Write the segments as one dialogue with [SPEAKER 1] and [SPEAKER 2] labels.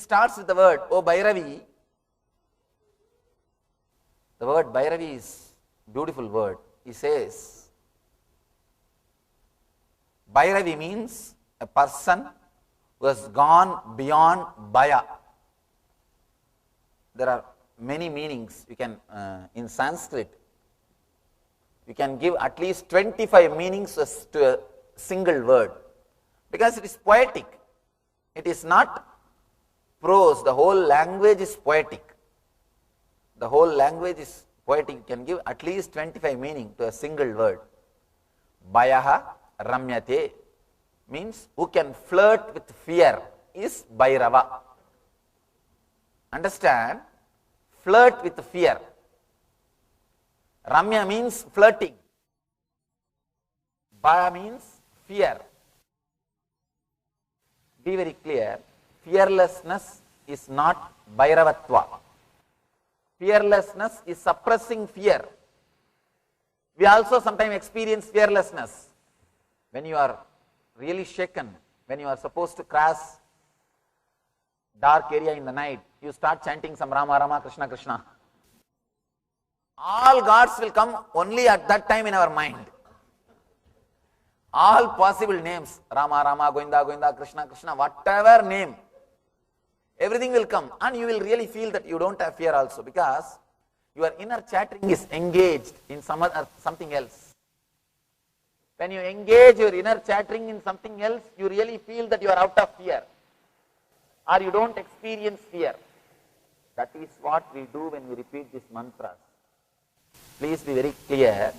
[SPEAKER 1] starts with the word, O Bhairavi. The word Bhairavi is a beautiful word. He says, Bhairavi means a person who has gone beyond Bhaya. There are many meanings. You can, in Sanskrit, you can give at least 25 meanings to a single word, because it is poetic. It is not prose. The whole language is poetic. The whole language is poetic. You can give at least 25 meaning to a single word. Bhayaha ramyate means who can flirt with fear is Bhairava. Understand? Flirt with fear. Ramya means flirting. Bhaya means fear. Be very clear. Fearlessness is not Bhairavatva. Fearlessness is suppressing fear. We also sometimes experience fearlessness when you are really shaken, when you are supposed to cross dark area in the night. You start chanting some Rama Rama, Krishna Krishna. All gods will come only at that time in our mind. All possible names, Rama Rama, Govinda Govinda, Krishna Krishna, whatever name, everything will come, and you will really feel that you don't have fear also, because your inner chattering is engaged in something else. When you engage your inner chattering in something else, you really feel that you are out of fear, or you don't experience fear. That is what we do when we repeat these mantras. Please be very clear.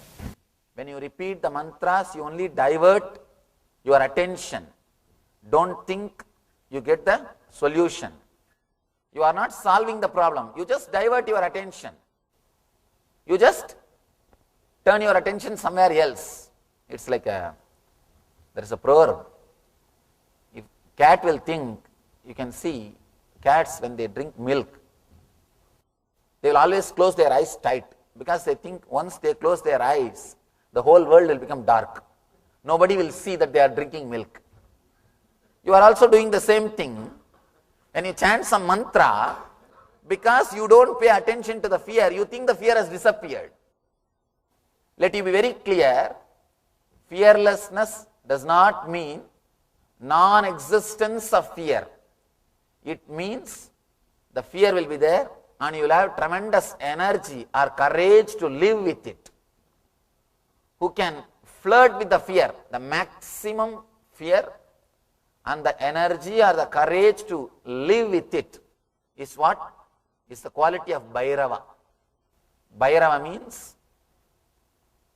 [SPEAKER 1] When you repeat the mantras, you only divert your attention. Don't think you get the solution. You are not solving the problem. You just divert your attention. You just turn your attention somewhere else. It's like there is a proverb. If cat will think, you can see cats when they drink milk, they will always close their eyes tight, because they think once they close their eyes, the whole world will become dark. Nobody will see that they are drinking milk. You are also doing the same thing. When you chant some mantra, because you don't pay attention to the fear, you think the fear has disappeared. Let you be very clear, fearlessness does not mean non-existence of fear. It means the fear will be there and you will have tremendous energy or courage to live with it. Who can flirt with the fear, the maximum fear, and the energy or the courage to live with it is what? Is the quality of Bhairava. Bhairava means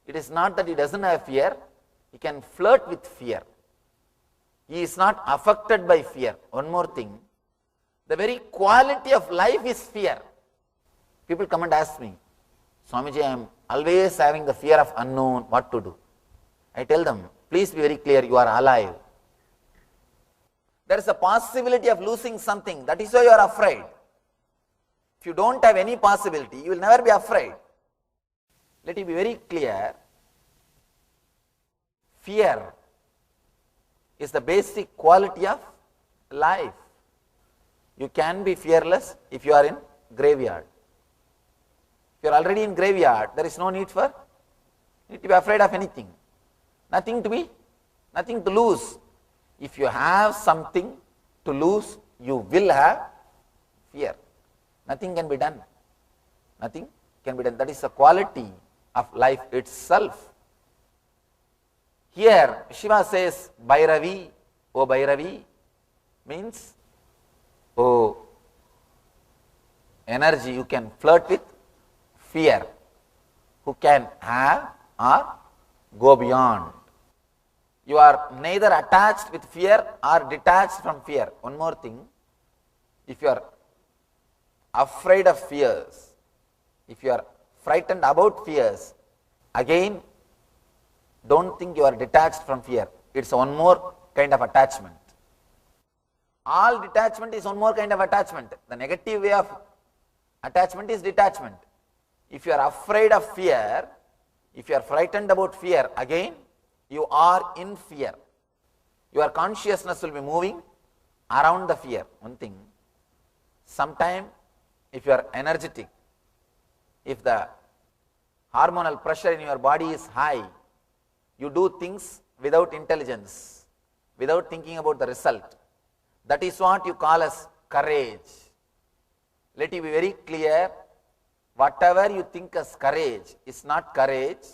[SPEAKER 1] it is not that he doesn't have fear, he can flirt with fear. He is not affected by fear. One more thing, the very quality of life is fear. People come and ask me, Swamiji, I am always having the fear of unknown, what to do? I tell them, please be very clear, you are alive. There is a possibility of losing something, that is why you are afraid. If you don't have any possibility, you will never be afraid. Let it be very clear, fear is the basic quality of life. You can be fearless if you are in graveyard. If you are already in graveyard, there is no need to be afraid of anything. Nothing to lose. If you have something to lose, you will have fear. Nothing can be done. Nothing can be done. That is the quality of life itself. Here, Shiva says, Bhairavi, O Bhairavi, means, O energy, you can flirt with fear, who can have or go beyond. You are neither attached with fear or detached from fear. One more thing, if you are afraid of fears, if you are frightened about fears, again, don't think you are detached from fear. It's one more kind of attachment. All detachment is one more kind of attachment. The negative way of attachment is detachment. If you are afraid of fear, if you are frightened about fear, again, you are in fear. Your consciousness will be moving around the fear. One thing, Sometime, if you are energetic, if the hormonal pressure in your body is high, you do things without intelligence, without thinking about the result. That is what you call as courage. Let you be very clear, whatever you think as courage is not courage.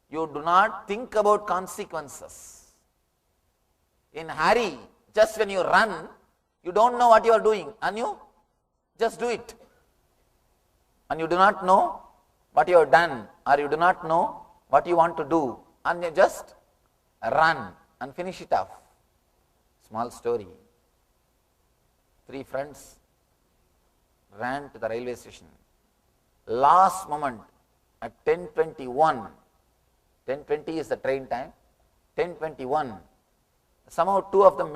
[SPEAKER 1] You do not think about consequences. In hurry, just when you run, you don't know what you are doing and you just do it. And you do not know what you have done, or you do not know what you want to do, and you just run and finish it off. Small story. 3 friends ran to the railway station. Last moment at 10:21, 10:20 is the train time, 10:21, somehow 2 of them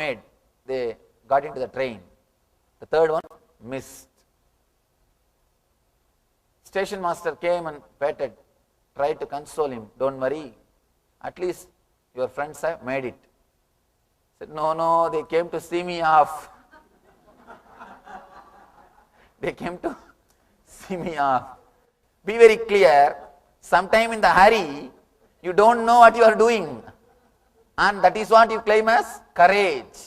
[SPEAKER 1] they got into the train. The third one missed. Station master came and petted, tried to console him. Don't worry, at least your friends have made it. Said, no, they came to see me off. They came to see me off. Be very clear, sometime in the hurry, you don't know what you are doing. And that is what you claim as courage.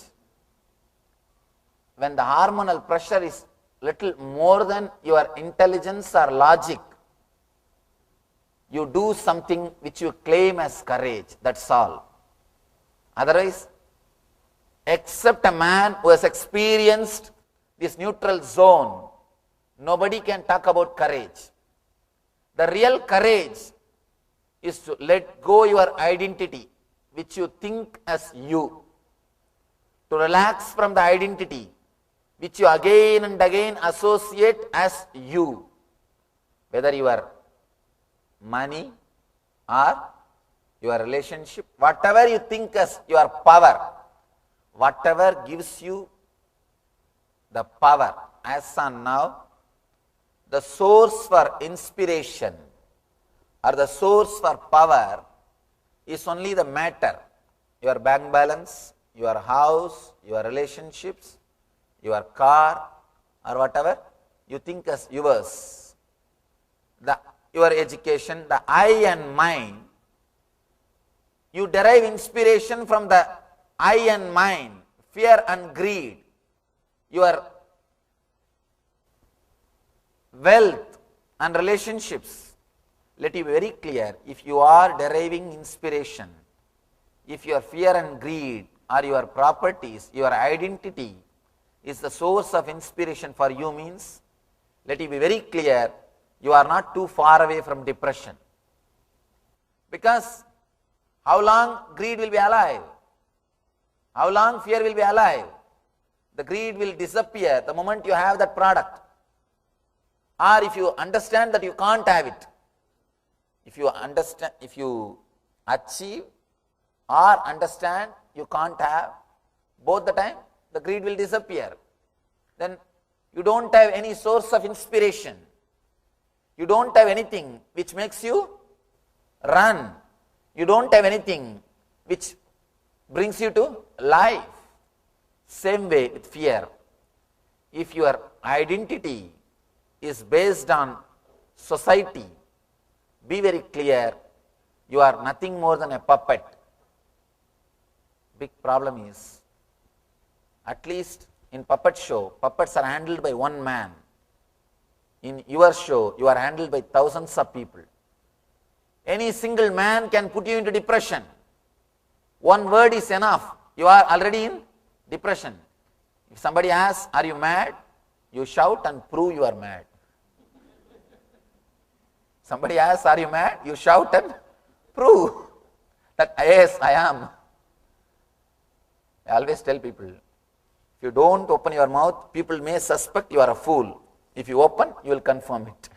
[SPEAKER 1] When the hormonal pressure is little more than your intelligence or logic, you do something which you claim as courage. That's all. Otherwise, except a man who has experienced this neutral zone, nobody can talk about courage. The real courage is to let go your identity, which you think as you, to relax from the identity which you again and again associate as you, whether your money or your relationship, whatever you think as your power, whatever gives you the power. As on now, the source for inspiration or the source for power is only the matter, your bank balance, your house, your relationships, your car, or whatever you think as yours. Your education, the I and mine, you derive inspiration from the I and mine, fear and greed. Your wealth and relationships. Let it be very clear, if you are deriving inspiration, if your fear and greed or your properties, your identity is the source of inspiration for you, means, let it be very clear, you are not too far away from depression. Because how long greed will be alive? How long fear will be alive? The greed will disappear the moment you have that product. Or if you understand that you can't have it. If you achieve or understand you can't have, both the time the greed will disappear. Then you don't have any source of inspiration. You don't have anything which makes you run. You don't have anything which brings you to life. Same way with fear. If your identity is based on society, be very clear, you are nothing more than a puppet. Big problem is, at least in puppet show, puppets are handled by one man. In your show, you are handled by thousands of people. Any single man can put you into depression. One word is enough. You are already in depression. If somebody asks, are you mad? You shout and prove you are mad. Somebody asks, are you mad? You shout and prove that, yes, I am. I always tell people, if you don't open your mouth, people may suspect you are a fool. If you open, you will confirm it.